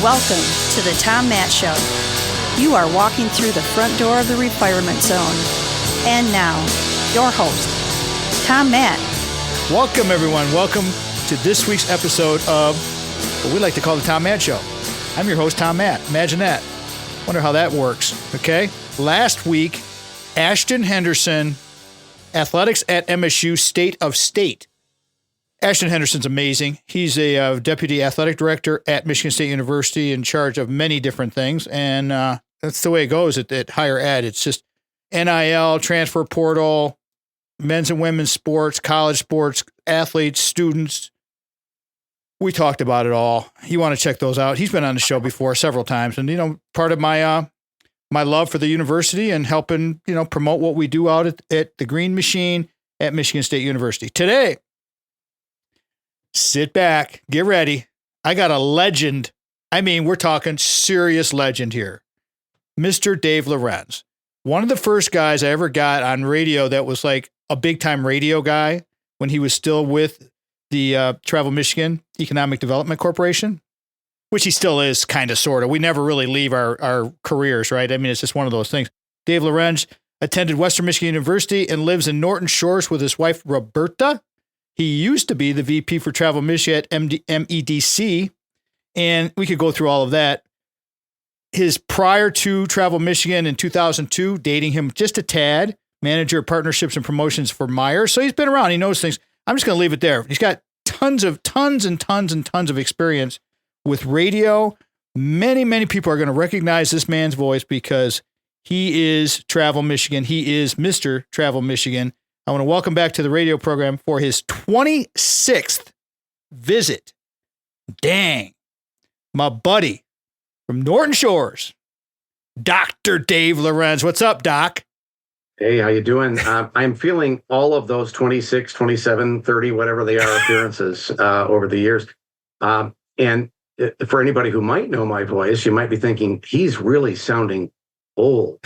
Welcome to the Tom Matt Show. You are walking through the front door of the ReFirement Zone. And now, your host, Tom Matt. Welcome, everyone. Welcome to this week's episode of what we like to call the Tom Matt Show. I'm your host, Tom Matt. Imagine that. Wonder how that works, okay? Last week, Ashton Henderson, athletics at MSU, state of state. Ashton Henderson's amazing. He's a deputy athletic director at Michigan State University in charge of many different things. And that's the way it goes at higher ed. It's just NIL, transfer portal, men's and women's sports, college sports, athletes, students. We talked about it all. You want to check those out. He's been on the show before several times. And, you know, part of my my love for the university and helping, you know, promote what we do out at the Green Machine at Michigan State University. Today, sit back, get ready. I got a legend. I mean, we're talking serious legend here. Mr. Dave Lorenz. One of the first guys I ever got on radio that was like a big time radio guy when he was still with the Travel Michigan Economic Development Corporation, which he still is kind of, sort of. We never really leave our careers, right? I mean, it's just one of those things. Dave Lorenz attended Western Michigan University and lives in Norton Shores with his wife, Roberta. He used to be the VP for Travel Michigan at MEDC, and we could go through all of that. His prior to Travel Michigan in 2002, dating him just a tad, manager of partnerships and promotions for Meyer. So he's been around. He knows things. I'm just going to leave it there. He's got tons of experience with radio. Many people are going to recognize this man's voice because he is Travel Michigan. He is Mr. Travel Michigan. I want to welcome back to the radio program for his 26th visit. Dang. My buddy from Norton Shores, Dr. Dave Lorenz. What's up, Doc? Hey, how you doing? I'm feeling all of those 26, 27, 30, whatever they are, appearances over the years. And for anybody who might know my voice, you might be thinking, he's really sounding old.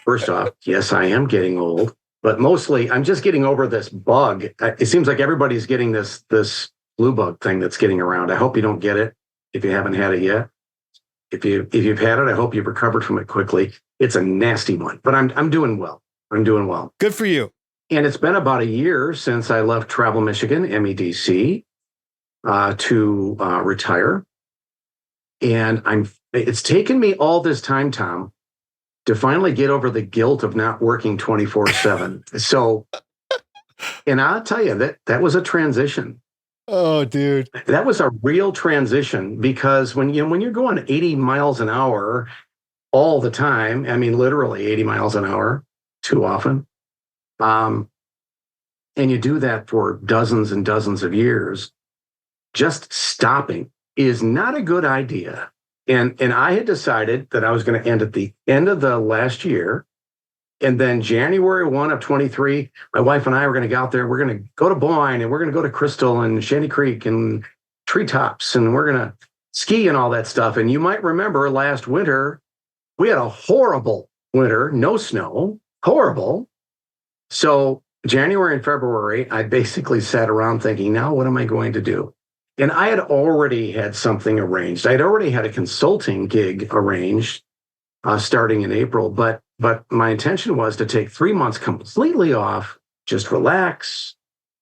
First off, yes, I am getting old. But mostly, I'm just getting over this bug. It seems like everybody's getting this flu bug thing that's getting around. I hope you don't get it if you haven't had it yet. If you've had it, I hope you've recovered from it quickly. It's a nasty one, but I'm doing well. I'm doing well. Good for you. And it's been about a year since I left Travel Michigan, MEDC, to retire. And it's taken me all this time, Tom, to finally get over the guilt of not working 24/7. So, and I'll tell you that was a transition. Oh, dude. That was a real transition because when you're going 80 miles an hour all the time, I mean, literally 80 miles an hour too often, and you do that for dozens and dozens of years, just stopping is not a good idea. And I had decided that I was going to end at the end of the last year. And then January 1 of 23, my wife and I were going to go out there. We're going to go to Boyne and we're going to go to Crystal and Shanty Creek and Treetops. And we're going to ski and all that stuff. And you might remember last winter, we had a horrible winter, no snow, horrible. So January and February, I basically sat around thinking, now what am I going to do? And I had already had something arranged. I'd already had a consulting gig arranged starting in April, but my intention was to take 3 months completely off, just relax,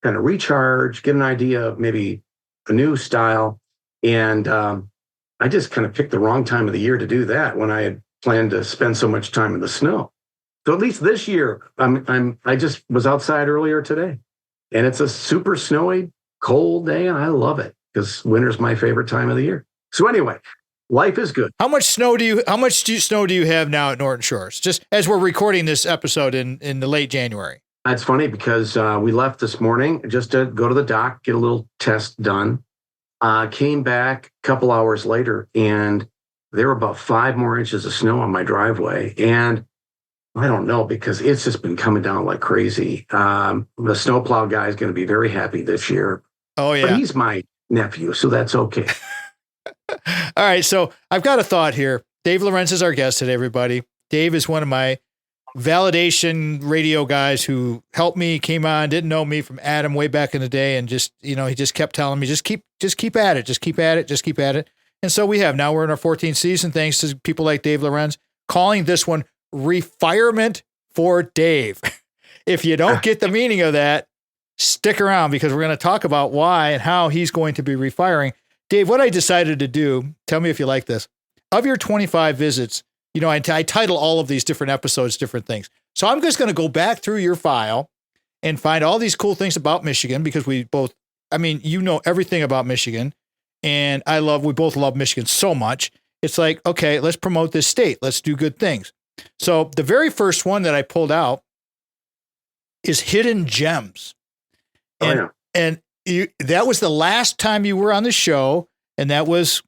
kind of recharge, get an idea of maybe a new style. And I just kind of picked the wrong time of the year to do that when I had planned to spend so much time in the snow. So at least this year, I just was outside earlier today, and it's a super snowy, cold day, and I love it. Because winter's my favorite time of the year. So anyway, life is good. How much snow do you have now at Norton Shores? Just as we're recording this episode in the late January. It's funny because we left this morning just to go to the dock, get a little test done. Came back a couple hours later, and there were about 5 more inches of snow on my driveway. And I don't know, because it's just been coming down like crazy. The snowplow guy is going to be very happy this year. Oh, yeah. But he's my nephew, so that's okay. All right, so I've got a thought here. Dave Lorenz is our guest today, everybody. Dave is one of my validation radio guys who helped me, came on, didn't know me from Adam way back in the day, and just, you know, he just kept telling me, just keep at it, just keep at it, just keep at it. And so we're in our 14th season, thanks to people like Dave Lorenz, calling this one ReFirement for Dave. If you don't get the meaning of that, stick around because we're going to talk about why and how he's going to be refiring. Dave, what I decided to do, tell me if you like this, of your 25 visits, I title all of these different episodes, different things. So I'm just going to go back through your file and find all these cool things about Michigan because we both, everything about Michigan. And we both love Michigan so much. It's like, okay, let's promote this state. Let's do good things. So the very first one that I pulled out is hidden gems. And that was the last time you were on the show. And that was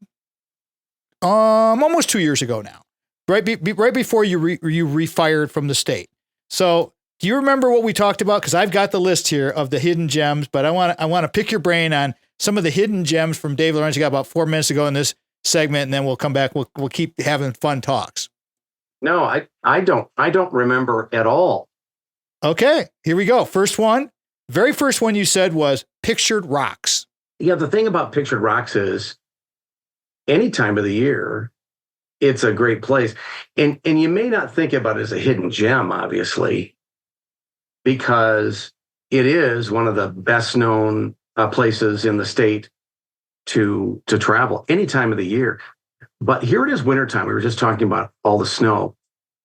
almost 2 years ago now, right before you refired from the state. So do you remember what we talked about? Because I've got the list here of the hidden gems, but I want to pick your brain on some of the hidden gems from Dave Lorenz. You got about 4 minutes to go in this segment, and then we'll come back. We'll keep having fun talks. No, I don't remember at all. Okay, here we go. First one, very first one you said was Pictured Rocks. Yeah, the thing about Pictured Rocks is any time of the year, it's a great place. And you may not think about it as a hidden gem, obviously, because it is one of the best known places in the state to travel any time of the year. But here it is wintertime. We were just talking about all the snow.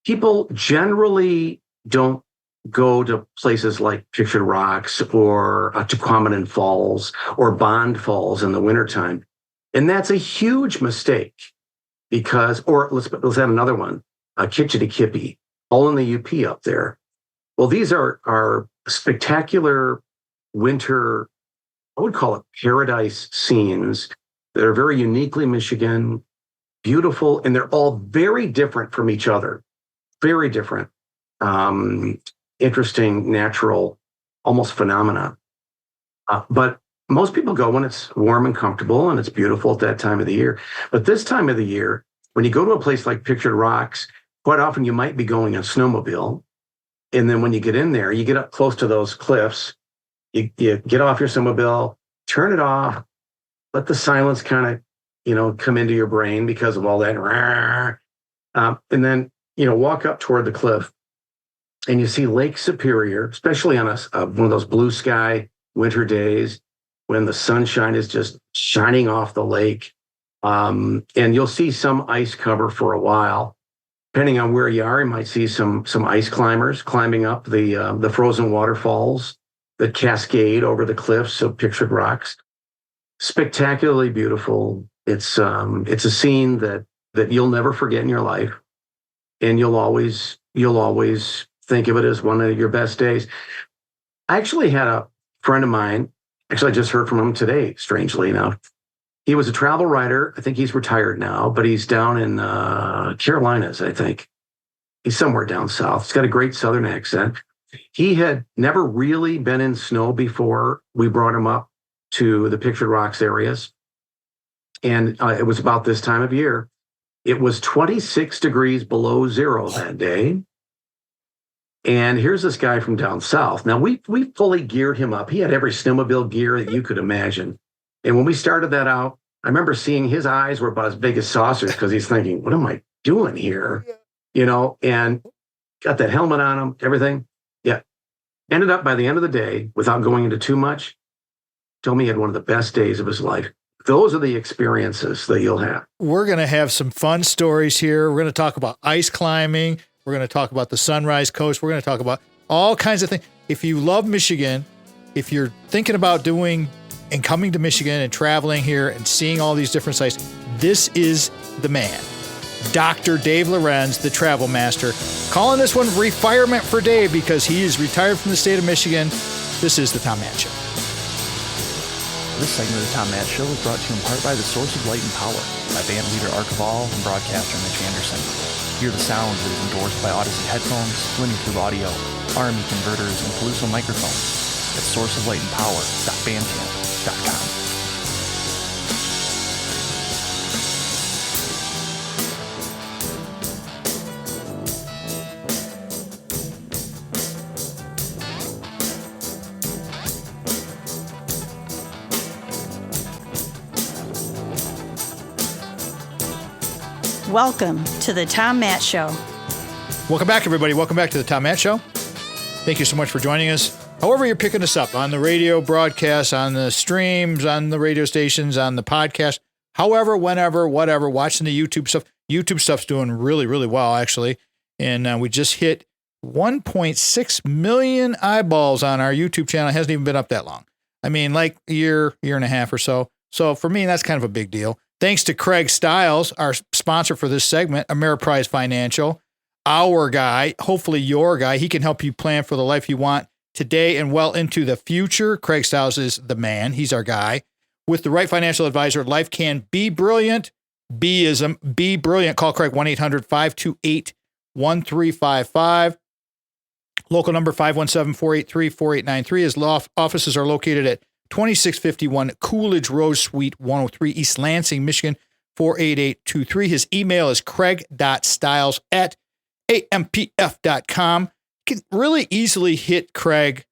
People generally don't go to places like Pictured Rocks or Tequamanon Falls or Bond Falls in the wintertime. And that's a huge mistake because, or let's have another one, Kitchity-Kippy, all in the UP up there. Well, these are spectacular winter, I would call it paradise scenes that are very uniquely Michigan, beautiful, and they're all very different from each other. Very different. Interesting, natural, almost phenomena. But most people go when it's warm and comfortable and it's beautiful at that time of the year. But this time of the year, when you go to a place like Pictured Rocks, quite often you might be going in a snowmobile. And then when you get in there, you get up close to those cliffs, you get off your snowmobile, turn it off, let the silence kind of, come into your brain because of all that. And then, walk up toward the cliff and you see Lake Superior, especially on one of those blue sky winter days when the sunshine is just shining off the lake. And you'll see some ice cover for a while. Depending on where you are, you might see some ice climbers climbing up the frozen waterfalls that cascade over the cliffs of Pictured Rocks. Spectacularly beautiful. It's a scene that you'll never forget in your life, and you'll always think of it as one of your best days. I actually had a friend of mine. Actually, I just heard from him today. Strangely enough, he was a travel writer. I think he's retired now, but he's down in Carolinas. I think he's somewhere down south. He's got a great Southern accent. He had never really been in snow before we brought him up to the Pictured Rocks areas. And it was about this time of year. It was 26 degrees below zero that day. And here's this guy from down south. Now, we fully geared him up. He had every snowmobile gear that you could imagine. And when we started that out, I remember seeing his eyes were about as big as saucers because he's thinking, what am I doing here? And got that helmet on him, everything. Yeah. Ended up by the end of the day, without going into too much, told me he had one of the best days of his life. Those are the experiences that you'll have. We're going to have some fun stories here. We're going to talk about ice climbing. We're going to talk about the Sunrise Coast. We're going to talk about all kinds of things. If you love Michigan, if you're thinking about doing and coming to Michigan and traveling here and seeing all these different sites, this is the man. Dr. Dave Lorenz, the travel master, calling this one ReFirement for Dave because he is retired from the state of Michigan. This is the Tom Matt Show. This segment of the Tom Matt Show is brought to you in part by the Source of Light and Power by band leader Arc of All and broadcaster Mitch Anderson. Hear the sounds that is endorsed by Odyssey headphones, Winning Through Audio, RME converters, and Peluso microphones at sourceoflightandpower.bandcamp.com. Welcome to the Tom Matt Show. Welcome back, everybody. Welcome back to the Tom Matt Show. Thank you so much for joining us. However you're picking us up, on the radio broadcast, on the streams, on the radio stations, on the podcast, however, whenever, whatever, watching the YouTube stuff. YouTube stuff's doing really, really well, actually. And we just hit 1.6 million eyeballs on our YouTube channel. It hasn't even been up that long. I mean, like a year and a half or so. So for me, that's kind of a big deal. Thanks to Craig Stiles, our sponsor for this segment, Ameriprise Financial, our guy, hopefully your guy. He can help you plan for the life you want today and well into the future. Craig Stiles is the man. He's our guy. With the right financial advisor, life can be brilliant. Be-ism, be brilliant. Call Craig 1-800-528-1355. Local number 517-483-4893. His law offices are located at 2651 Coolidge Road, Suite 103, East Lansing, Michigan, 48823. His email is craig.stiles@ampf.com. You can really easily hit Craig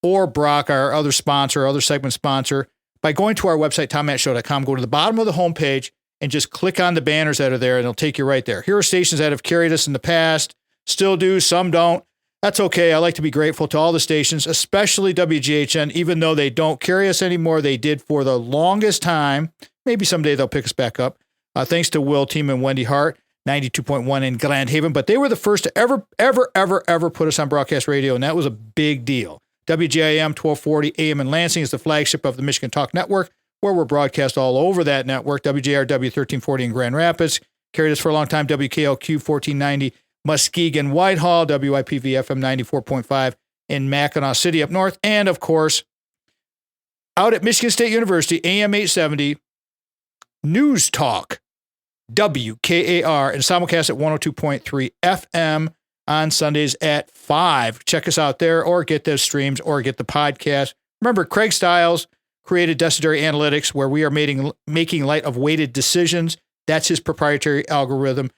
or Brock, our other sponsor, other segment sponsor, by going to our website, tommattshow.com. Go to the bottom of the homepage and just click on the banners that are there, and it'll take you right there. Here are stations that have carried us in the past, still do, some don't. That's okay. I like to be grateful to all the stations, especially WGHN, even though they don't carry us anymore. They did for the longest time. Maybe someday they'll pick us back up. Thanks to Will, Team, and Wendy Hart, 92.1 in Grand Haven. But they were the first to ever put us on broadcast radio, and that was a big deal. WGIM 1240 AM in Lansing is the flagship of the Michigan Talk Network, where we're broadcast all over that network. WJRW 1340 in Grand Rapids carried us for a long time. WKLQ 1490 Muskegon Whitehall, WIPV FM 94.5 in Mackinac City up north, and of course, out at Michigan State University, AM 870 News Talk, WKAR, and simulcast at 102.3 FM on Sundays at 5. Check us out there, or get those streams, or get the podcast. Remember, Craig Stiles created Deciduary Analytics, where we are making light of weighted decisions. That's his proprietary algorithm.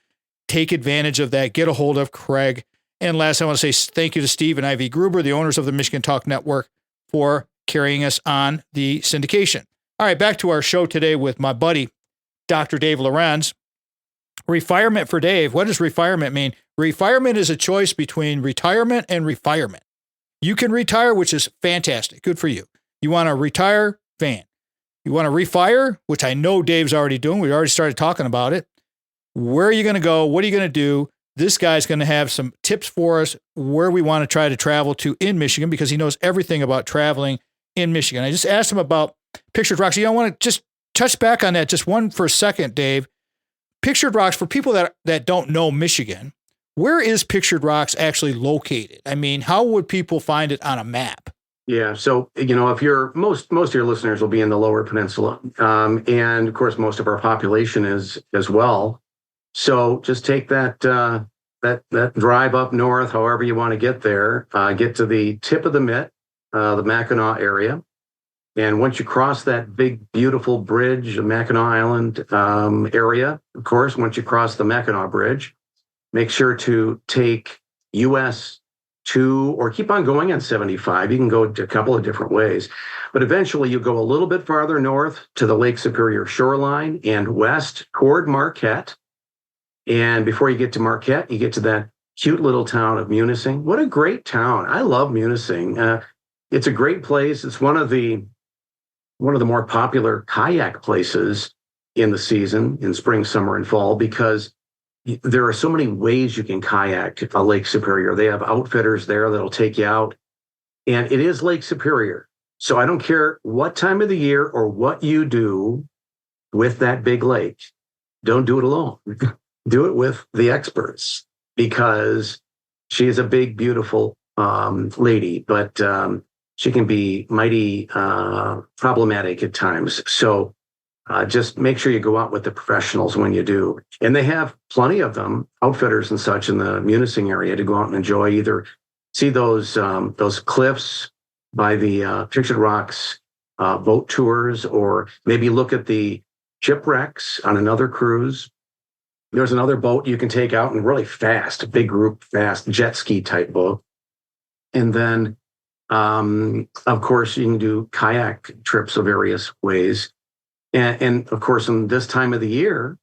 Take advantage of that. Get a hold of Craig. And last, I want to say thank you to Steve and Ivy Gruber, the owners of the Michigan Talk Network, for carrying us on the syndication. All right, back to our show today with my buddy, Dr. Dave Lorenz. ReFirement for Dave. What does ReFirement mean? ReFirement is a choice between retirement and refirement. You can retire, which is fantastic. Good for you. You want to retire? Fan. You want to refire, which I know Dave's already doing. We already started talking about it. Where are you going to go? What are you going to do? This guy's going to have some tips for us where we want to try to travel to in Michigan, because he knows everything about traveling in Michigan. I just asked him about Pictured Rocks. You don't want to just touch back on that just one for a second, Dave. Pictured Rocks, for people that don't know Michigan, where is Pictured Rocks actually located? I mean, how would people find it on a map? Yeah. So, if you're most of your listeners will be in the Lower Peninsula. And of course, most of our population is as well. So just take that drive up north, however you want to get there, get to the tip of the Mitt, the Mackinac area. And once you cross that big, beautiful bridge, the Mackinac Island area, of course, once you cross the Mackinac Bridge, make sure to take US 2 or keep on going on 75. You can go a couple of different ways. But eventually you go a little bit farther north to the Lake Superior shoreline and west toward Marquette. And before you get to Marquette, you get to that cute little town of Munising. What a great town. I love Munising. It's a great place. It's one of the more popular kayak places in the season, in spring, summer, and fall, because there are so many ways you can kayak Lake Superior. They have outfitters there that'll take you out. And it is Lake Superior. So I don't care what time of the year or what you do with that big lake. Don't do it alone. Do it with the experts, because she is a big, beautiful lady, but she can be mighty problematic at times. So just make sure you go out with the professionals when you do. And they have plenty of them, outfitters and such, in the Munising area to go out and enjoy. Either see those cliffs by the Pictured Rocks boat tours, or maybe look at the shipwrecks on another cruise. There's another boat you can take out, and really fast, a big group, fast jet ski type boat. And then, of course, you can do kayak trips of various ways. And of course, in this time of the year,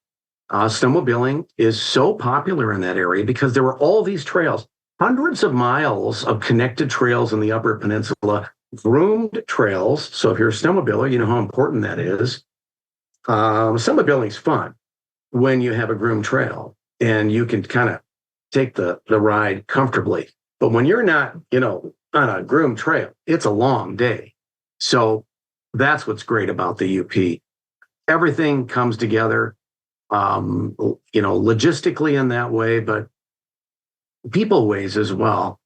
snowmobiling is so popular in that area because there were all these trails, hundreds of miles of connected trails in the Upper Peninsula, groomed trails. So if you're a snowmobiler, you know how important that is. Snowmobiling's fun when you have a groomed trail and you can kind of take the ride comfortably. But when you're not, on a groomed trail, it's a long day. So that's what's great about the UP. Everything comes together, logistically in that way, but people ways as well.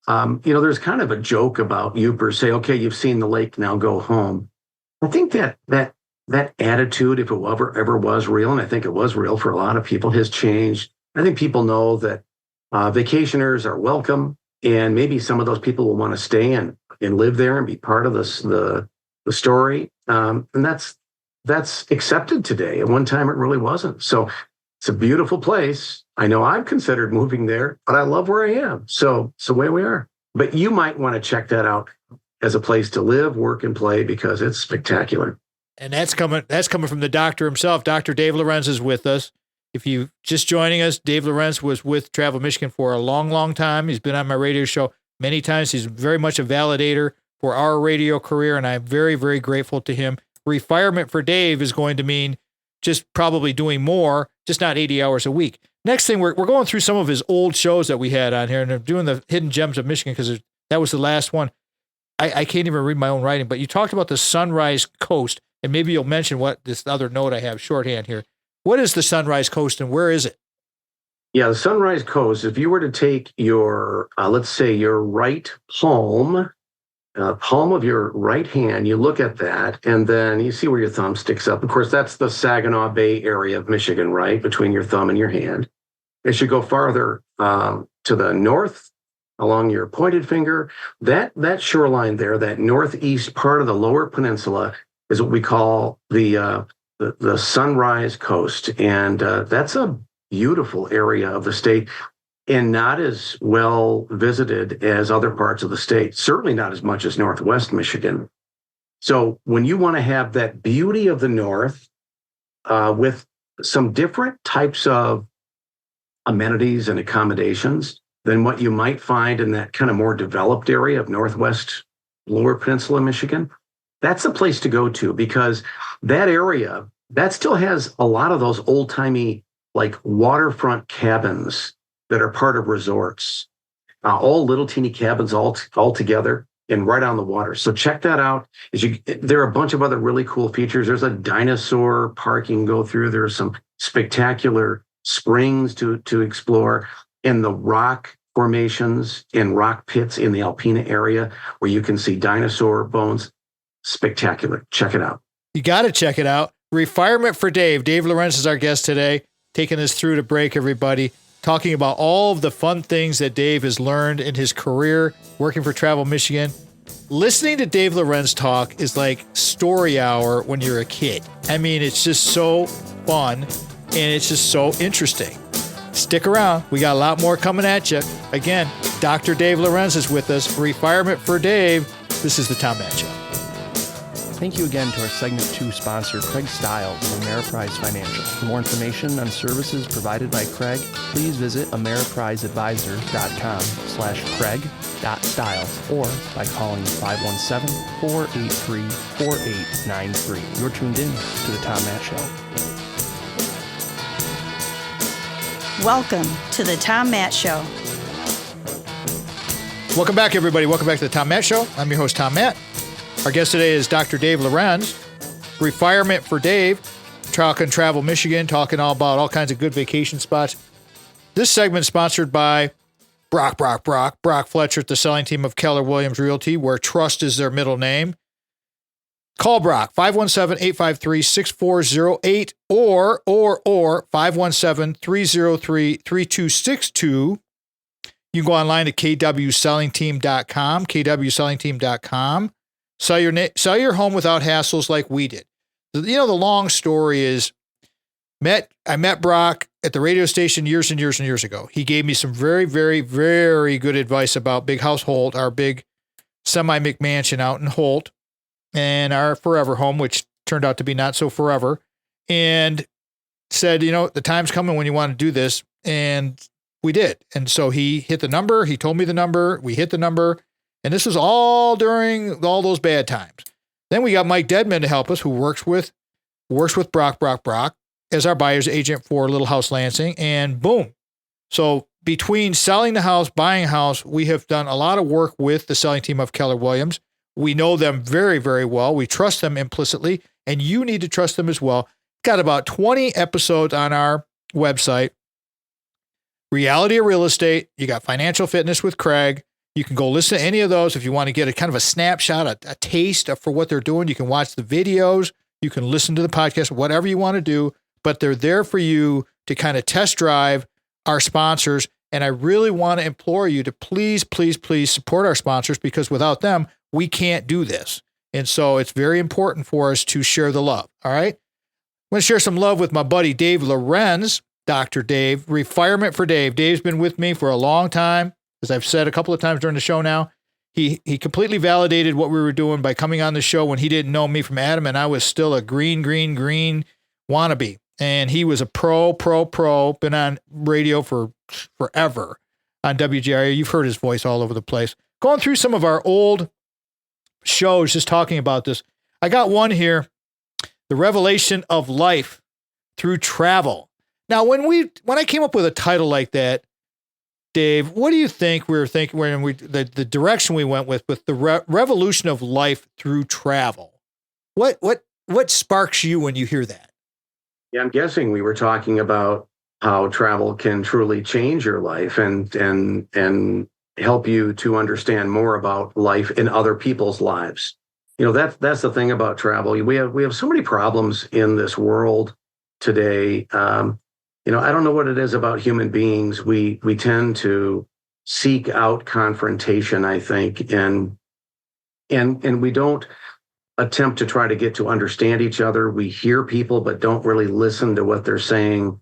There's kind of a joke about Upers say, okay, you've seen the lake, now go home. I think that attitude, if it ever was real, and I think it was real for a lot of people, has changed. I think people know that vacationers are welcome, and maybe some of those people will want to stay and live there and be part of the story. And that's accepted today. At one time, it really wasn't. So it's a beautiful place. I know I've considered moving there, but I love where I am. So it's the way we are. But you might want to check that out as a place to live, work, and play because it's spectacular. And that's coming from the doctor himself. Dr. Dave Lorenz is with us. If you just joining us, Dave Lorenz was with Travel Michigan for a long, long time. He's been on my radio show many times. He's very much a validator for our radio career, and I'm very, very grateful to him. ReFirement for Dave is going to mean just probably doing more, just not 80 hours a week. Next thing, we're going through some of his old shows that we had on here, and I'm doing the Hidden Gems of Michigan because that was the last one. I can't even read my own writing, but you talked about the Sunrise Coast, and maybe you'll mention what this other note I have shorthand here. What is the Sunrise Coast and where is it? Yeah, the Sunrise Coast, if you were to take your, let's say your right palm of your right hand, you look at that, and then you see where your thumb sticks up. Of course, that's the Saginaw Bay area of Michigan, right? Between your thumb and your hand. As you go farther to the north, along your pointed finger, that shoreline there, that northeast part of the Lower Peninsula is what we call the Sunrise Coast. And that's a beautiful area of the state and not as well visited as other parts of the state, certainly not as much as Northwest Michigan. So when you want to have that beauty of the North with some different types of amenities and accommodations than what you might find in that kind of more developed area of Northwest Lower Peninsula, Michigan, that's the place to go to because that area, that still has a lot of those old-timey like waterfront cabins that are part of resorts, all little teeny cabins all together and right on the water. So check that out. There are a bunch of other really cool features. There's a dinosaur park you can go through. There are some spectacular springs to explore, and the rock formations and rock pits in the Alpena area where you can see dinosaur bones. Spectacular. Check it out. You got to check it out. ReFirement for Dave. Dave Lorenz is our guest today, taking us through to break, everybody, talking about all of the fun things that Dave has learned in his career working for Travel Michigan. Listening to Dave Lorenz talk is like story hour when you're a kid. I mean, it's just so fun and it's just so interesting. Stick around. We got a lot more coming at you. Again, Dr. Dave Lorenz is with us. ReFirement for Dave. This is the Tom Matt Show. Thank you again to our Segment 2 sponsor, Craig Stiles of Ameriprise Financial. For more information on services provided by Craig, please visit ameripriseadvisors.com/Craig.Stiles or by calling 517-483-4893. You're tuned in to the Tom Matt Show. Welcome to the Tom Matt Show. Welcome back, everybody. Welcome back to the Tom Matt Show. I'm your host, Tom Matt. Our guest today is Dr. Dave Lorenz, ReFirement for Dave, talking Travel Michigan, talking all about all kinds of good vacation spots. This segment is sponsored by Brock Fletcher at the selling team of Keller Williams Realty, where trust is their middle name. Call Brock, 517-853-6408 or 517-303-3262. You can go online to kwsellingteam.com, kwsellingteam.com. Sell your home without hassles like we did. You know, the long story is I met Brock at the radio station years and years and years ago. He gave me some very, very, very good advice about Big House Holt, our big semi-McMansion out in Holt, and our forever home, which turned out to be not so forever. And said, the time's coming when you want to do this. And we did. And so he hit the number. He told me the number. We hit the number. And this was all during all those bad times. Then we got Mike Deadman to help us, who works with Brock as our buyer's agent for Little House Lansing. And boom. So between selling the house, buying a house, we have done a lot of work with the selling team of Keller Williams. We know them very, very well. We trust them implicitly, and you need to trust them as well. Got about 20 episodes on our website. Reality of Real Estate. You got Financial Fitness with Craig. You can go listen to any of those if you want to get a kind of a snapshot, a taste for what they're doing. You can watch the videos. You can listen to the podcast, whatever you want to do, but they're there for you to kind of test drive our sponsors. And I really want to implore you to please, please, please support our sponsors, because without them, we can't do this. And so it's very important for us to share the love. All right. I'm going to share some love with my buddy, Dave Lorenz, Dr. Dave, ReFirement for Dave. Dave's been with me for a long time. As I've said a couple of times during the show now, he completely validated what we were doing by coming on the show when he didn't know me from Adam, and I was still a green wannabe. And he was a pro, been on radio for forever on WGR. You've heard his voice all over the place. Going through some of our old shows, just talking about this. I got one here, The Revelation of Life Through Travel. Now, when I came up with a title like that, Dave, what do you think we were thinking when the direction we went with the revolution of life through travel? What sparks you when you hear that? Yeah, I'm guessing we were talking about how travel can truly change your life and help you to understand more about life in other people's lives. That's the thing about travel. We have so many problems in this world today. I don't know what it is about human beings. We tend to seek out confrontation, I think, and we don't attempt to try to get to understand each other. We hear people, but don't really listen to what they're saying.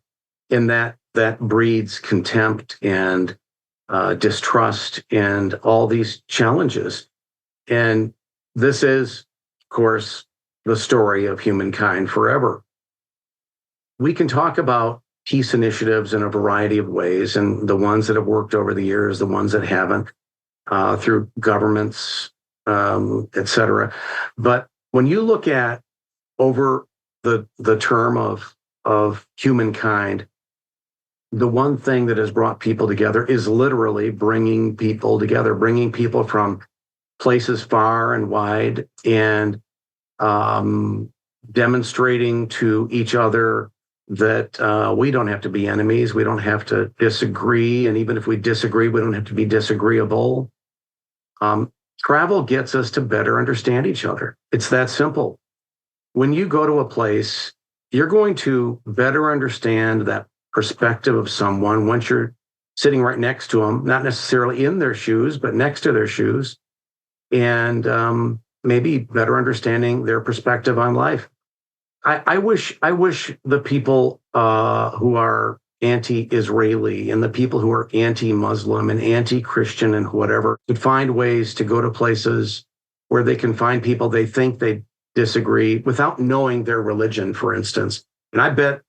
And that breeds contempt and distrust and all these challenges. And this is, of course, the story of humankind forever. We can talk about peace initiatives in a variety of ways, and the ones that have worked over the years, the ones that haven't, through governments, et cetera. But when you look at over the term of humankind, the one thing that has brought people together is literally bringing people together, bringing people from places far and wide, and demonstrating to each other that we don't have to be enemies. We don't have to disagree. And even if we disagree, we don't have to be disagreeable. Travel gets us to better understand each other. It's that simple. When you go to a place, you're going to better understand that perspective of someone once you're sitting right next to them, not necessarily in their shoes, but next to their shoes, and maybe better understanding their perspective on life. I wish the people who are anti-Israeli and the people who are anti-Muslim and anti-Christian and whatever could find ways to go to places where they can find people they think they disagree without knowing their religion, for instance. And I bet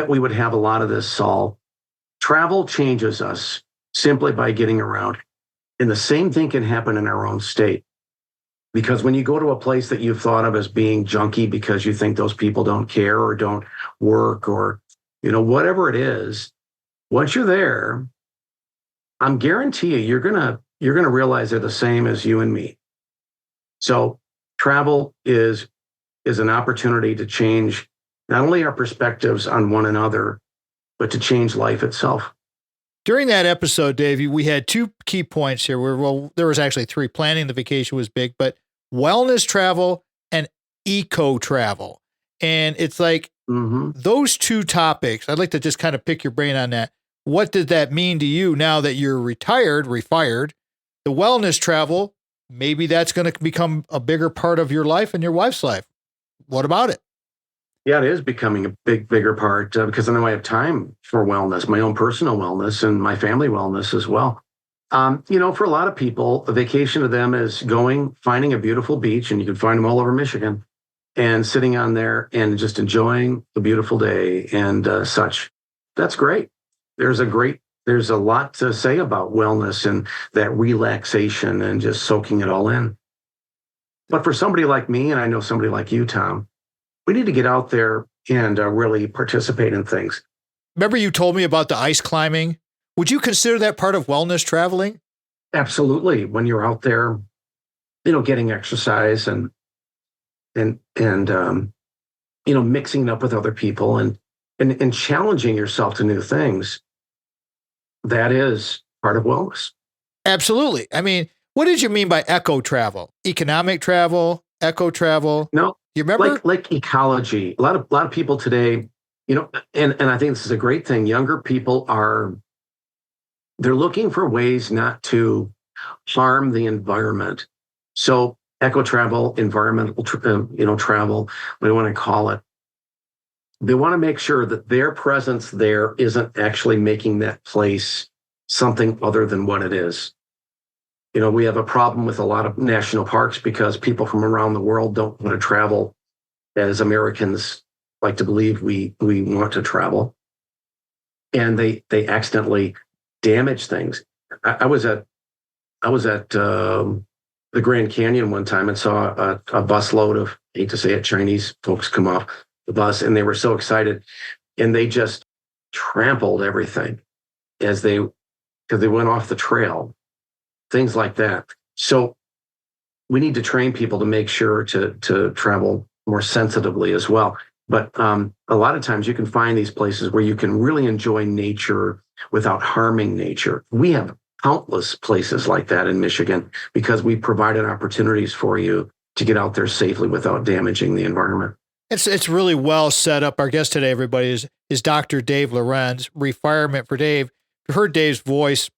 we would have a lot of this solved. Travel changes us simply by getting around. And the same thing can happen in our own state. Because when you go to a place that you've thought of as being junky because you think those people don't care or don't work or, whatever it is, once you're there, I'm guarantee you're gonna realize they're the same as you and me. So travel is an opportunity to change not only our perspectives on one another, but to change life itself. During that episode, Dave, we had two key points here. There was actually three. Planning the vacation was big, but wellness travel and eco travel. And it's like those two topics, I'd like to just kind of pick your brain on that. What did that mean to you now that you're refired? The wellness travel, maybe that's going to become a bigger part of your life and your wife's life. What about it? Yeah, it is becoming a bigger part because I know I have time for wellness, my own personal wellness and my family wellness as well. For a lot of people, a vacation to them is finding a beautiful beach, and you can find them all over Michigan, and sitting on there and just enjoying the beautiful day and such. That's great. There's a lot to say about wellness and that relaxation and just soaking it all in. But for somebody like me, and I know somebody like you, Tom, we need to get out there and really participate in things. Remember you told me about the ice climbing? Would you consider that part of wellness traveling? Absolutely. When you're out there, getting exercise and mixing up with other people and challenging yourself to new things, that is part of wellness. Absolutely. I mean, what did you mean by eco travel? Economic travel, eco travel? No, you remember? Like ecology. A lot of people today, and I think this is a great thing. Younger people they're looking for ways not to harm the environment. So eco travel, environmental, travel, what do you want to call it? They want to make sure that their presence there isn't actually making that place something other than what it is. We have a problem with a lot of national parks because people from around the world don't want to travel as Americans like to believe we want to travel. And they accidentally damage things. I was at the Grand Canyon one time and saw a busload of, I hate to say it, Chinese folks come off the bus, and they were so excited, and they just trampled everything because they went off the trail, things like that. So we need to train people to make sure to travel more sensitively as well. But a lot of times you can find these places where you can really enjoy nature without harming nature. We have countless places like that in Michigan because we provided opportunities for you to get out there safely without damaging the environment. It's really well set up. Our guest today, everybody, is Dr. Dave Lorenz, ReFirement for Dave. You've heard Dave's voice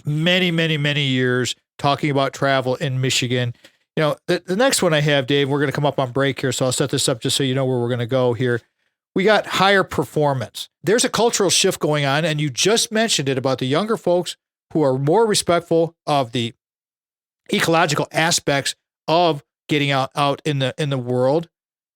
many, many, many years talking about travel in Michigan. The next one I have, Dave, we're going to come up on break here, so I'll set this up just so you know where we're going to go here. We got higher performance. There's a cultural shift going on, and you just mentioned it about the younger folks who are more respectful of the ecological aspects of getting out in the world.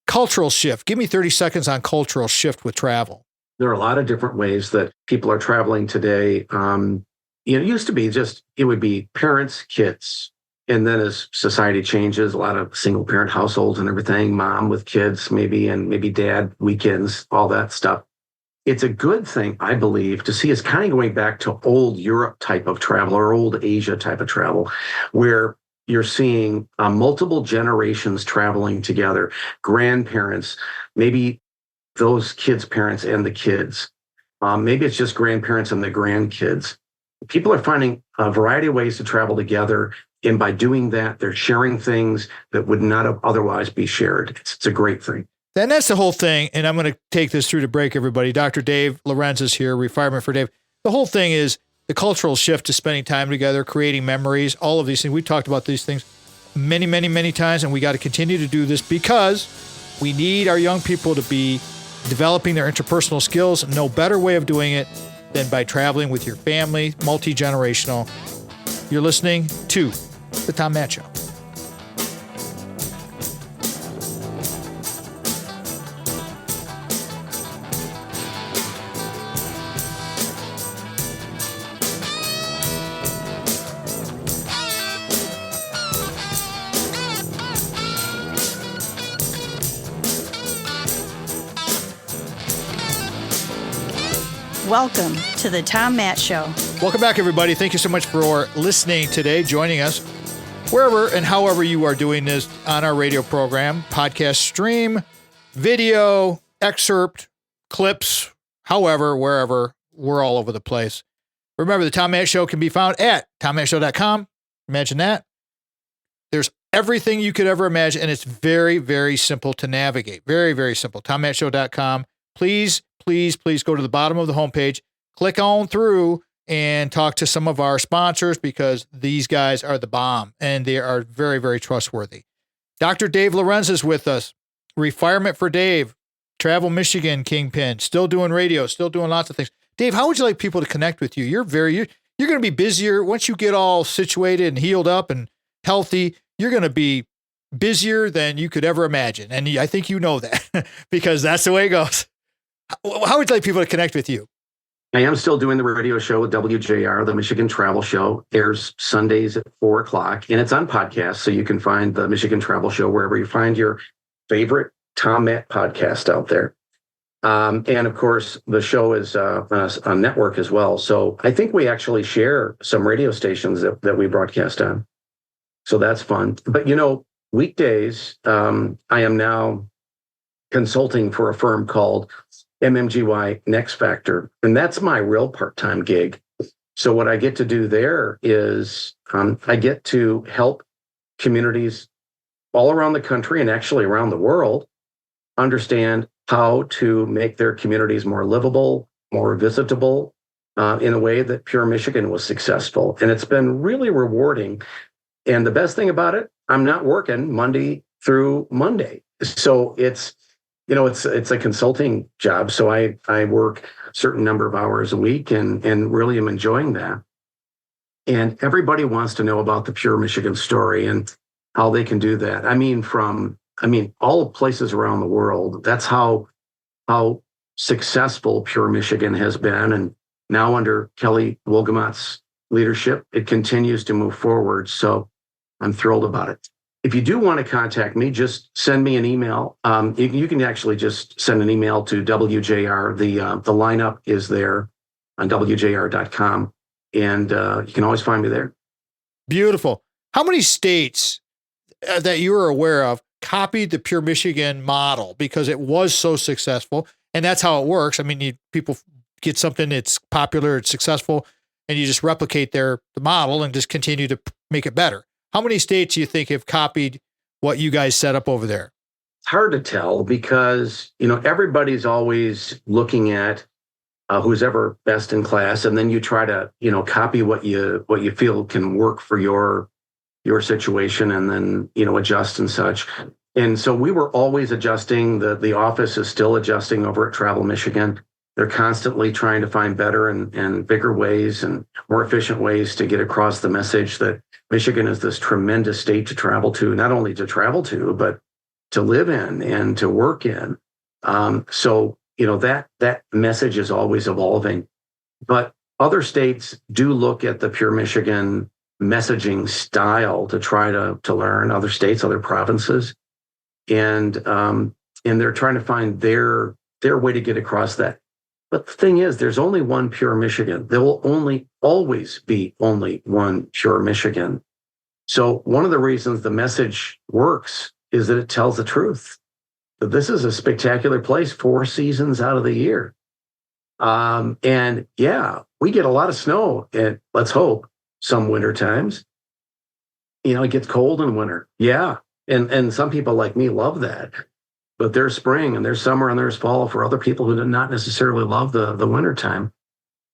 Cultural shift. Give me 30 seconds on cultural shift with travel. There are a lot of different ways that people are traveling today. It used to be it would be parents, kids. And then as society changes, a lot of single parent households and everything, mom with kids maybe, and maybe dad, weekends, all that stuff. It's a good thing, I believe, to see us kind of going back to old Europe type of travel or old Asia type of travel, where you're seeing multiple generations traveling together, grandparents, maybe those kids' parents and the kids. Maybe it's just grandparents and the grandkids. People are finding a variety of ways to travel together. And by doing that, they're sharing things that would not otherwise be shared. It's a great thing. Then that's the whole thing. And I'm going to take this through to break, everybody. Dr. Dave Lorenz is here, ReFirement for Dave. The whole thing is the cultural shift to spending time together, creating memories, all of these things. We talked about these things many, many, many times, and we got to continue to do this because we need our young people to be developing their interpersonal skills. No better way of doing it than by traveling with your family, multi-generational. You're listening to The Tom Matt Show. Welcome to the Tom Matt Show. Welcome back, everybody. Thank you so much for listening today, joining us wherever and however you are doing this on our radio program, podcast stream, video, excerpt, clips, however, wherever. We're all over the place. Remember, the Tom Matt Show can be found at tommattshow.com. Imagine that. There's everything you could ever imagine, and it's very, very simple to navigate. Very, very simple. tommattshow.com. Please go to the bottom of the homepage, click on through and talk to some of our sponsors because these guys are the bomb and they are very, very trustworthy. Dr. Dave Lorenz is with us. ReFirement for Dave, Travel Michigan Kingpin, still doing radio, still doing lots of things. Dave, how would you like people to connect with you? You're going to be busier once you get all situated and healed up and healthy. You're going to be busier than you could ever imagine. And I think you know that because that's the way it goes. How would you like people to connect with you? I am still doing the radio show with WJR, the Michigan Travel Show. Airs Sundays at 4:00, and it's on podcast, so you can find the Michigan Travel Show wherever you find your favorite Tom Matt podcast out there. And of course, the show is on network as well. So I think we actually share some radio stations that we broadcast on. So that's fun. But, weekdays, I am now consulting for a firm called MMGY Next Factor. And that's my real part-time gig. So what I get to do there is I get to help communities all around the country and actually around the world understand how to make their communities more livable, more visitable, in a way that Pure Michigan was successful. And it's been really rewarding. And the best thing about it, I'm not working Monday through Monday. So it's a consulting job. So I work a certain number of hours a week and really am enjoying that. And everybody wants to know about the Pure Michigan story and how they can do that. All places around the world. That's how successful Pure Michigan has been. And now under Kelly Wolgamott's leadership, it continues to move forward. So I'm thrilled about it. If you do want to contact me, just send me an email. You can actually just send an email to WJR. The lineup is there on WJR.com. And you can always find me there. Beautiful. How many states that you're aware of copied the Pure Michigan model because it was so successful? And that's how it works. People get something, it's popular, it's successful, and you just replicate the model and just continue to make it better. How many states do you think have copied what you guys set up over there? It's hard to tell because, everybody's always looking at who's ever best in class. And then you try to, copy what you feel can work for your situation and then, adjust and such. And so we were always adjusting. The office is still adjusting over at Travel Michigan. They're constantly trying to find better and bigger ways and more efficient ways to get across the message that Michigan is this tremendous state to travel to, not only to travel to, but to live in and to work in. So that message is always evolving. But other states do look at the Pure Michigan messaging style to try to learn, other states, other provinces. And they're trying to find their way to get across that. But the thing is, there's only one Pure Michigan. There will always be only one Pure Michigan. So one of the reasons the message works is that it tells the truth. That this is a spectacular place 4 seasons out of the year. And yeah, we get a lot of snow, and let's hope some winter times. It gets cold in winter. Yeah. And some people like me love that. But there's spring and there's summer and there's fall for other people who do not necessarily love the winter time.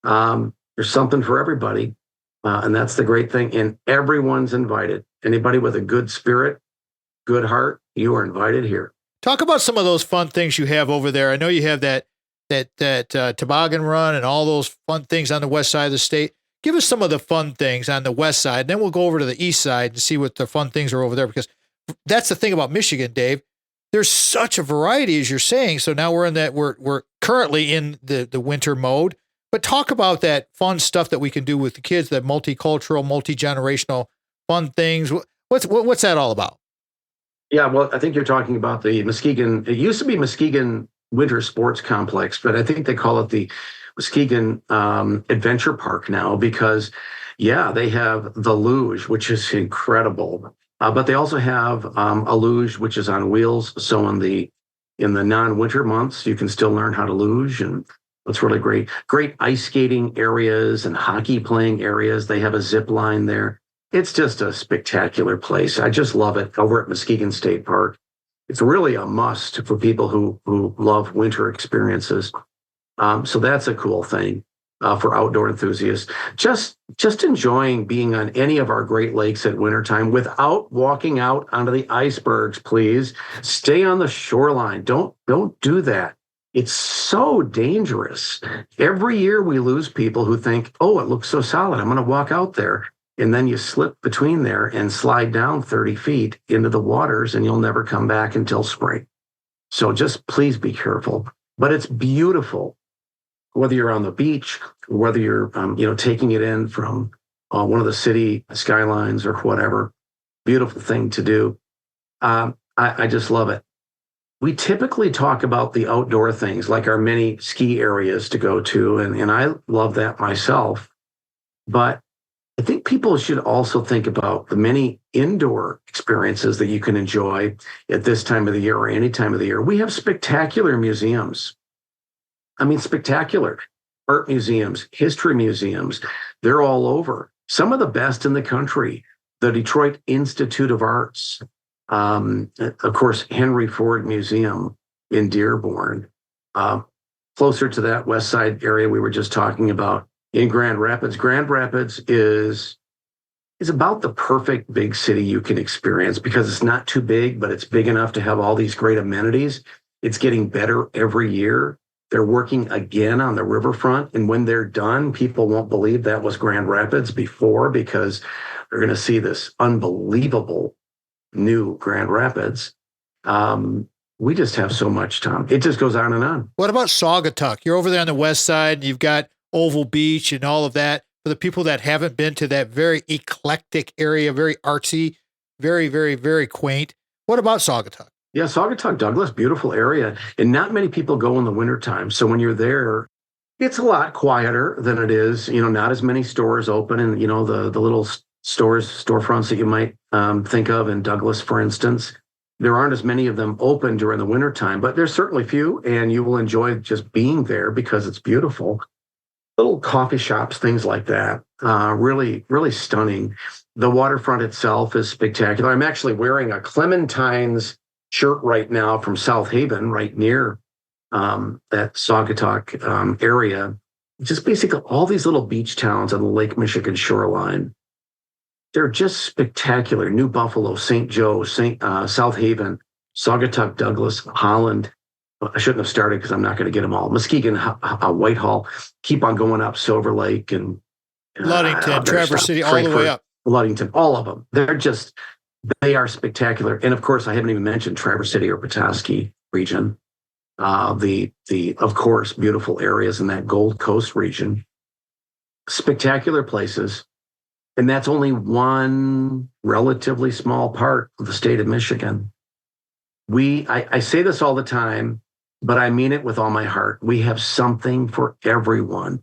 There's something for everybody. And that's the great thing. And everyone's invited. Anybody with a good spirit, good heart, you are invited here. Talk about some of those fun things you have over there. I know you have that toboggan run and all those fun things on the west side of the state. Give us some of the fun things on the west side. Then we'll go over to the east side and see what the fun things are over there, because that's the thing about Michigan, Dave. There's such a variety, as you're saying. So now we're currently in the winter mode, but talk about that fun stuff that we can do with the kids, that multicultural, multi-generational fun things. What's that all about? Yeah, well, I think you're talking about the Muskegon. It used to be Muskegon Winter Sports Complex, but I think they call it the Muskegon Adventure Park now because, yeah, they have the luge, which is incredible. But they also have a luge which is on wheels. So in the non-winter months, you can still learn how to luge, and that's really great. Great ice skating areas and hockey playing areas. They have a zip line there. It's just a spectacular place. I just love it over at Muskegon State Park. It's really a must for people who love winter experiences. So that's a cool thing. For outdoor enthusiasts, just enjoying being on any of our Great Lakes at wintertime without walking out onto the icebergs, please. Stay on the shoreline. Don't do that. It's so dangerous. Every year we lose people who think, oh, it looks so solid, I'm going to walk out there. and then you slip between there and slide down 30 feet into the waters, and you'll never come back until spring. So just please be careful. But it's beautiful, whether you're on the beach, whether you're taking it in from one of the city skylines or whatever. Beautiful thing to do. I just love it. We typically talk about the outdoor things, like our many ski areas to go to, and I love that myself. But I think people should also think about the many indoor experiences that you can enjoy at this time of the year or any time of the year. We have spectacular museums. I mean, spectacular art museums, history museums. They're all over. Some of the best in the country. The Detroit Institute of Arts. Of course, Henry Ford Museum in Dearborn. Closer to that west side area we were just talking about in Grand Rapids. Grand Rapids is about the perfect big city you can experience because it's not too big, but it's big enough to have all these great amenities. It's getting better every year. They're working again on the riverfront. And when they're done, people won't believe that was Grand Rapids before, because they're going to see this unbelievable new Grand Rapids. We just have so much, Tom. It just goes on and on. What about Saugatuck? You're over there on the west side. You've got Oval Beach and all of that. For the people that haven't been to that very eclectic area, very artsy, very, very, very quaint. What about Saugatuck? Yeah, Saugatuck, Douglas, beautiful area. And not many people go in the wintertime. So when you're there, it's a lot quieter than it is, not as many stores open, and, the little storefronts that you might think of in Douglas, for instance. There aren't as many of them open during the wintertime, but there's certainly few, and you will enjoy just being there because it's beautiful. Little coffee shops, things like that. Really, really stunning. The waterfront itself is spectacular. I'm actually wearing a Clementine's shirt right now from South Haven, right near that Saugatuck area. Just basically all these little beach towns on the Lake Michigan shoreline. They're just spectacular. New Buffalo, St. Joe, South Haven, Saugatuck, Douglas, Holland. I shouldn't have started because I'm not going to get them all. Muskegon, Whitehall, keep on going up, Silver Lake, and Ludington, Traverse City, all the way up. Ludington, all of them. They are spectacular. And of course, I haven't even mentioned Traverse City or Petoskey region. Of course, beautiful areas in that Gold Coast region. Spectacular places. And that's only one relatively small part of the state of Michigan. I say this all the time, but I mean it with all my heart. We have something for everyone.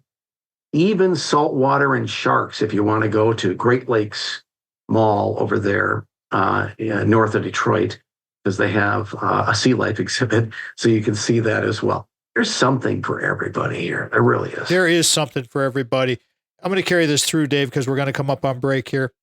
Even saltwater and sharks, if you want to go to Great Lakes Mall over there north of Detroit, because they have a sea life exhibit, so you can see that as well. There's something for everybody here. There really is. There is something for everybody. I'm going to carry this through, Dave, because we're going to come up on break here,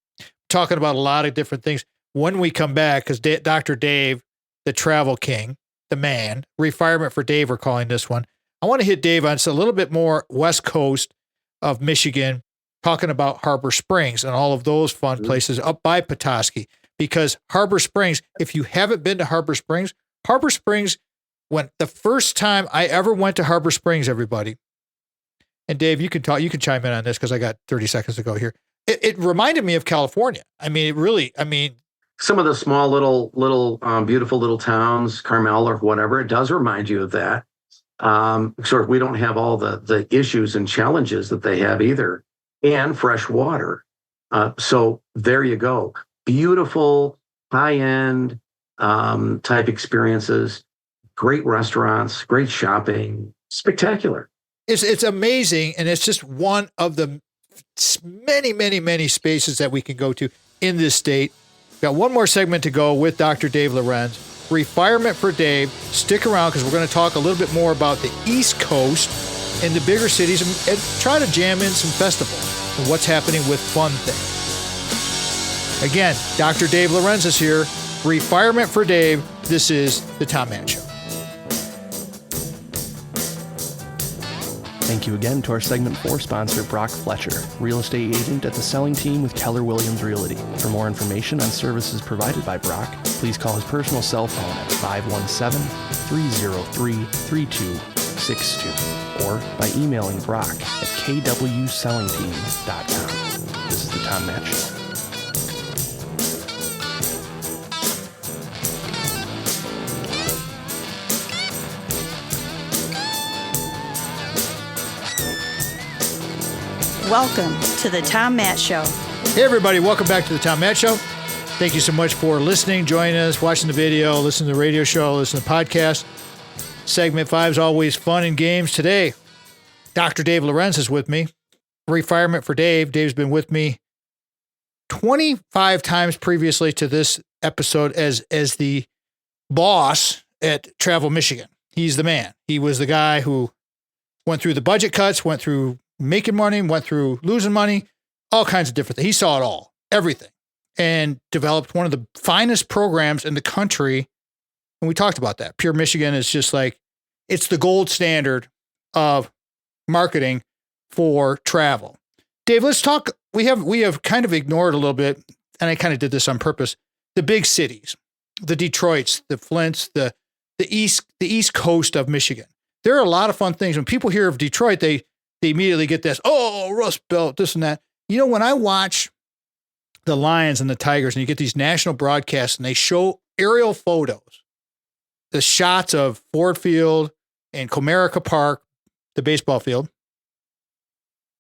talking about a lot of different things. When we come back, because Dr. Dave, the travel king, the man, ReFirement for Dave, we're calling this one. I want to hit Dave on a little bit more west coast of Michigan, talking about Harbor Springs and all of those fun places up by Petoskey. Because Harbor Springs, if you haven't been to Harbor Springs, when the first time I ever went to Harbor Springs, everybody, and Dave, you can chime in on this because I got 30 seconds to go here. It reminded me of California. Some of the small little beautiful little towns, Carmel or whatever, it does remind you of that. We don't have all the issues and challenges that they have either, and fresh water. So there you go. Beautiful, high-end type experiences, great restaurants, great shopping, spectacular. It's amazing, and it's just one of the many, many, many spaces that we can go to in this state. Got one more segment to go with Dr. Dave Lorenz. ReFirement for Dave. Stick around because we're going to talk a little bit more about the East Coast and the bigger cities and try to jam in some festivals and what's happening with fun things. Again, Dr. Dave Lorenz is here. ReFirement for Dave. This is the Tom Mann Show. Thank you again to our segment 4 sponsor, Brock Fletcher, real estate agent at the selling team with Keller Williams Realty. For more information on services provided by Brock, please call his personal cell phone at 517-303-3200. 888-888-9662 or by emailing Brock at kwsellingteam.com. This is the Tom Matt Show. Welcome to the Tom Matt Show. Hey, everybody. Welcome back to the Tom Matt Show. Thank you so much for listening, joining us, watching the video, listening to the radio show, listening to the podcast. Segment 5 is always fun and games. Today, Dr. Dave Lorenz is with me. ReFirement for Dave. Dave's been with me 25 times previously to this episode as the boss at Travel Michigan. He's the man. He was the guy who went through the budget cuts, went through making money, went through losing money, all kinds of different things. He saw it all, everything, and developed one of the finest programs in the country. And we talked about that. Pure Michigan is just like, it's the gold standard of marketing for travel. Dave, let's talk. We have kind of ignored a little bit, and I kind of did this on purpose, the big cities, the Detroits, the Flints, the East Coast of Michigan. There are a lot of fun things. When people hear of Detroit, they immediately get this, oh, Rust Belt, this and that. You know, when I watch the Lions and the Tigers and you get these national broadcasts and they show aerial photos, the shots of Ford Field and Comerica Park, the baseball field,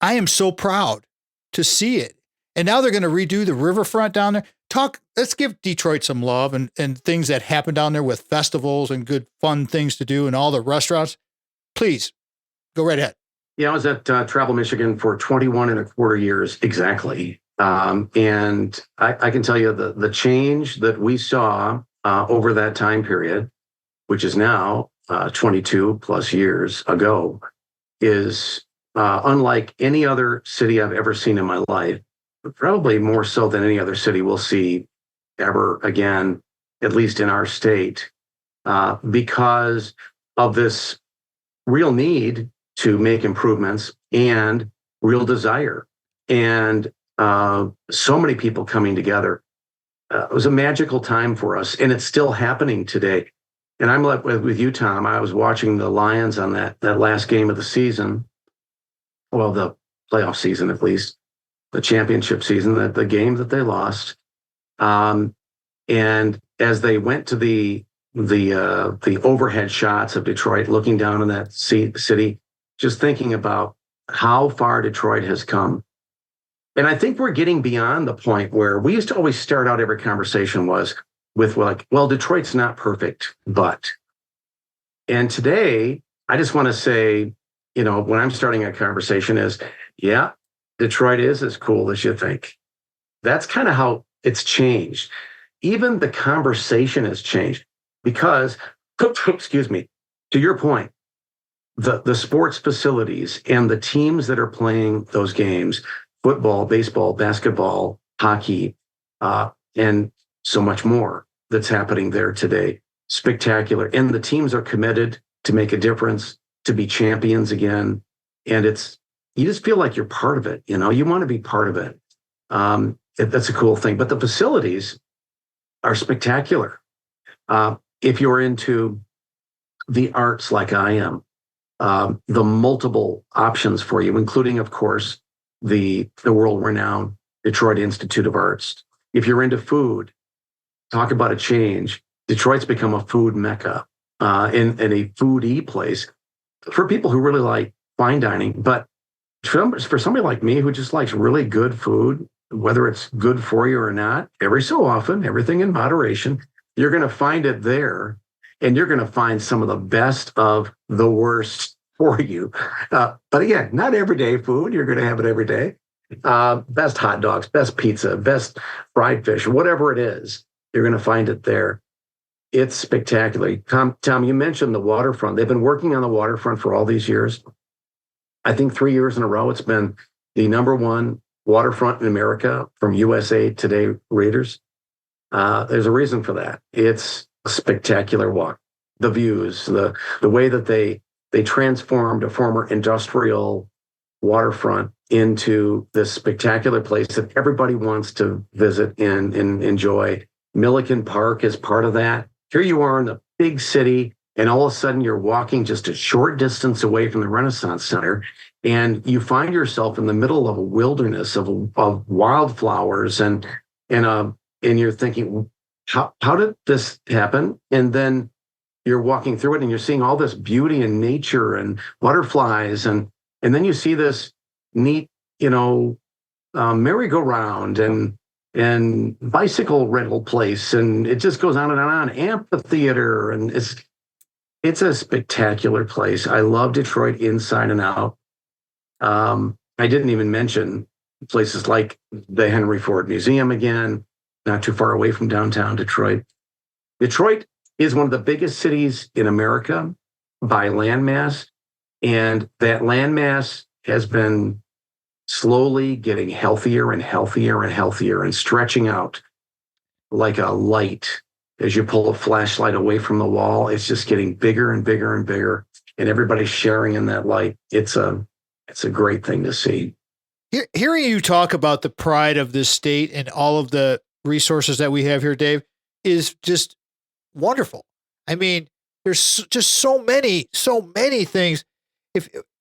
I am so proud to see it. And now they're going to redo the riverfront down there. Let's give Detroit some love and things that happen down there with festivals and good fun things to do and all the restaurants. Please, go right ahead. Yeah, I was at Travel Michigan for 21 and a quarter years exactly. And I can tell you the change that we saw over that time period, which is now 22 plus years ago, is unlike any other city I've ever seen in my life, probably more so than any other city we'll see ever again, at least in our state, because of this real need to make improvements and real desire. And so many people coming together. It was a magical time for us, and it's still happening today. And I'm like with you, Tom. I was watching the Lions on that last game of the season. Well, the playoff season, at least, the championship season, the game that they lost. And as they went to the overhead shots of Detroit, looking down on that city, just thinking about how far Detroit has come. And I think we're getting beyond the point where we used to always start out every conversation with like, well, Detroit's not perfect, but. And today, I just want to say, when I'm starting a conversation is, yeah, Detroit is as cool as you think. That's kind of how it's changed. Even the conversation has changed because, excuse me, to your point, the sports facilities and the teams that are playing those games, football, baseball, basketball, hockey, and so much more that's happening there today. Spectacular. And the teams are committed to make a difference, to be champions again. And you just feel like you're part of it. You want to be part of it. That's a cool thing. But the facilities are spectacular. If you're into the arts like I am, the multiple options for you, including, of course, the world-renowned Detroit Institute of Arts. If you're into food, talk about a change. Detroit's become a food mecca and a foodie place for people who really like fine dining. But for somebody like me who just likes really good food, whether it's good for you or not, every so often, everything in moderation, you're going to find it there. And you're going to find some of the best of the worst for you. But again, not everyday food. You're going to have it every day. Best hot dogs, best pizza, best fried fish, whatever it is, you're going to find it there. It's spectacular. Tom, you mentioned the waterfront. They've been working on the waterfront for all these years. I think 3 years in a row, it's been the #1 waterfront in America from USA Today readers. There's a reason for that. It's a spectacular walk. The views, the way that they transformed a former industrial waterfront into this spectacular place that everybody wants to visit and enjoy. Milliken Park is part of that. Here you are in the big city, And all of a sudden you're walking just a short distance away from the Renaissance Center, and you find yourself in the middle of a wilderness of wildflowers, and you're thinking, how did this happen? And then you're walking through it and you're seeing all this beauty in nature and butterflies, and then you see this neat, merry-go-round and bicycle rental place, and it just goes on and on. Amphitheater, and it's a spectacular place. I love Detroit inside and out. I didn't even mention places like the Henry Ford Museum again, not too far away from downtown Detroit. Detroit is one of the biggest cities in America by landmass, and that landmass has been slowly getting healthier and healthier and healthier and stretching out like a light. As you pull a flashlight away from the wall, it's just getting bigger and bigger and bigger, and everybody's sharing in that light. It's a great thing to see. Hearing you talk about the pride of this state and all of the resources that we have here, Dave, is just wonderful. I mean, there's just so many things.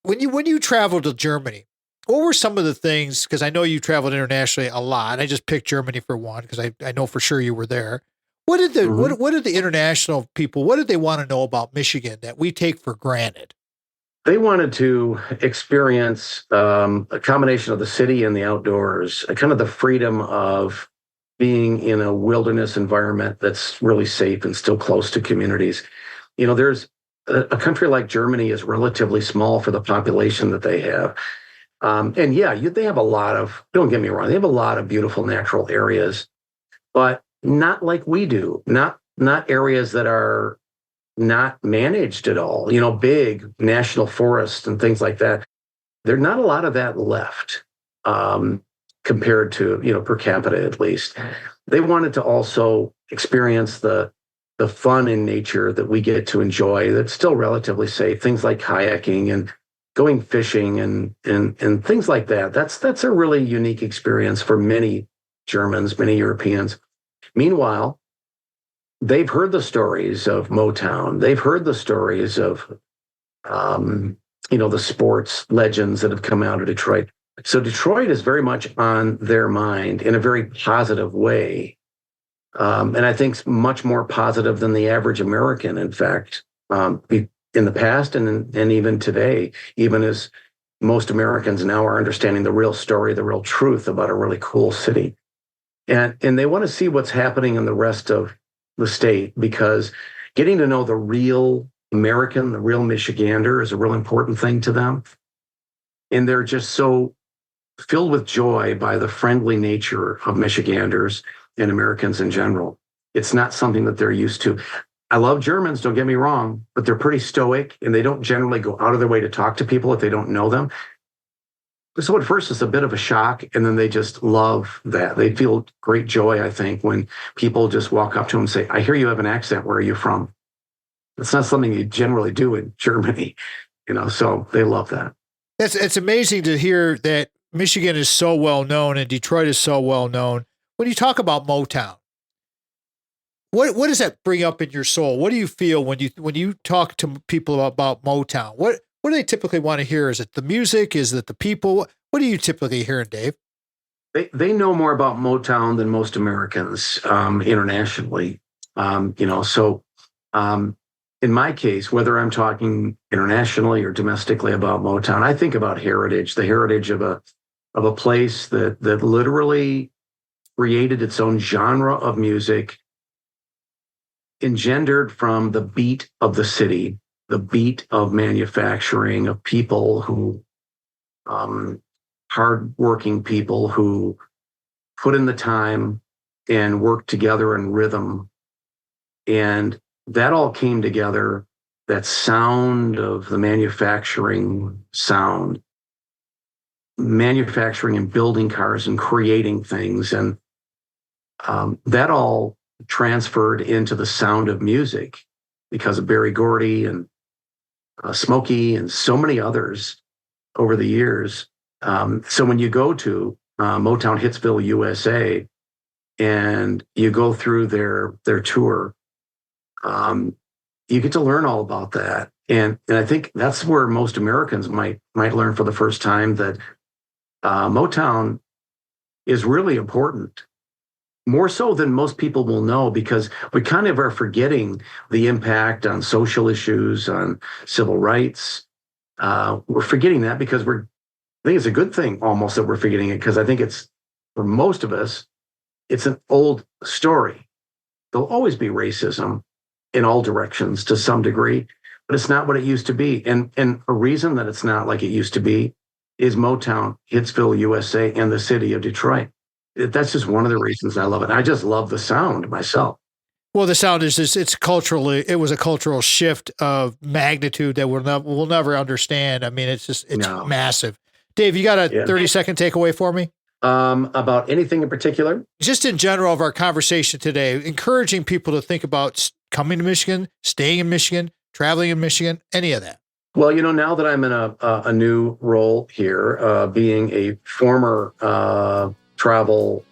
When you travel to Germany, what were some of the things? Because I know you traveled internationally a lot. I just picked Germany for one because I know for sure you were there. What did the international people, what did they want to know about Michigan that we take for granted? They wanted to experience a combination of the city and the outdoors, kind of the freedom of being in a wilderness environment that's really safe and still close to communities. There's a country like Germany is relatively small for the population that they have. They have a lot of, don't get me wrong, they have a lot of beautiful natural areas, but not like we do, not areas that are not managed at all, big national forests and things like that. There's not a lot of that left compared to, per capita at least. They wanted to also experience the fun in nature that we get to enjoy that's still relatively safe, things like kayaking and going fishing and things like that. That's a really unique experience for many Germans, many Europeans. Meanwhile, they've heard the stories of Motown. They've heard the stories of, the sports legends that have come out of Detroit. So Detroit is very much on their mind in a very positive way. And I think much more positive than the average American, in fact, in the past and even today, even as most Americans now are understanding the real story, the real truth about a really cool city. And they want to see what's happening in the rest of the state, because getting to know the real American, the real Michigander is a real important thing to them. And they're just so filled with joy by the friendly nature of Michiganders and Americans in general. It's not something that they're used to. I love Germans, don't get me wrong, but they're pretty stoic and they don't generally go out of their way to talk to people if they don't know them. So at first it's a bit of a shock, and then they just love that. They feel great joy, I think, when people just walk up to them and say, I hear you have an accent, where are you from? It's not something you generally do in Germany, so they love that. It's amazing to hear that Michigan is so well known and Detroit is so well known. When you talk about Motown, what does that bring up in your soul? What do you feel when you talk to people about Motown? What do they typically want to hear? Is it the music? Is it the people? What are you typically hearing, Dave? They know more about Motown than most Americans internationally. In my case, whether I'm talking internationally or domestically about Motown, I think about heritage, the heritage of a place that literally created its own genre of music, engendered from the beat of the city, the beat of manufacturing, of people who, hardworking people who put in the time and worked together in rhythm. And that all came together, that sound of the manufacturing sound, manufacturing and building cars and creating things. And that all transferred into the sound of music because of Berry Gordy and Smokey and so many others over the years. So when you go to Motown Hitsville, USA, and you go through their tour, you get to learn all about that. And I think that's where most Americans might learn for the first time that Motown is really important, more so than most people will know, because we kind of are forgetting the impact on social issues, on civil rights. We're forgetting that because I think it's a good thing almost that we're forgetting it, because I think it's, for most of us, it's an old story. There'll always be racism in all directions to some degree, but it's not what it used to be. And a reason that it's not like it used to be is Motown, Hitsville, USA, and the city of Detroit. That's just one of the reasons I love it. I just love the sound myself. Well, the sound is just, it was a cultural shift of magnitude that we'll never understand. I mean, it's massive. Dave, you got a 30-second takeaway for me? About anything in particular? Just in general of our conversation today, encouraging people to think about coming to Michigan, staying in Michigan, traveling in Michigan, any of that. Well, now that I'm in a new role here, being a former travel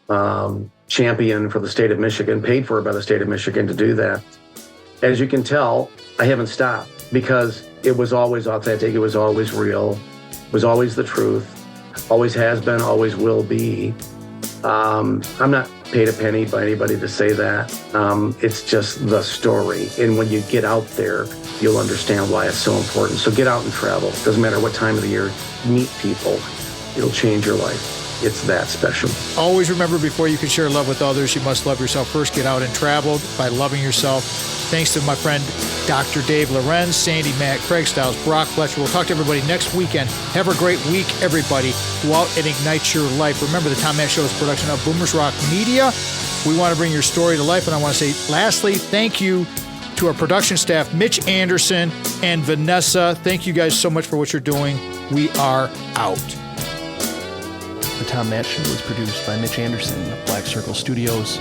champion for the state of Michigan, paid for by the state of Michigan to do that, as you can tell, I haven't stopped, because it was always authentic, it was always real, it was always the truth, always has been, always will be. I'm not paid a penny by anybody to say that. It's just the story. And when you get out there, you'll understand why it's so important. So get out and travel. Doesn't matter what time of the year, meet people. It'll change your life. It's that special. Always remember, before you can share love with others, you must love yourself first. Get out and travel by loving yourself. Thanks to my friend, Dr. Dave Lorenz, Sandy, Matt, Craig Stiles, Brock Fletcher. We'll talk to everybody next weekend. Have a great week, everybody. Go out and ignite your life. Remember, the Tom Matt Show is a production of Boomers Rock Media. We want to bring your story to life. And I want to say, lastly, thank you to our production staff, Mitch Anderson and Vanessa. Thank you guys so much for what you're doing. We are out. The Tom Matt Show was produced by Mitch Anderson of Black Circle Studios.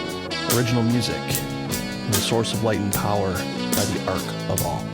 Original music and the source of light and power by the Ark of All.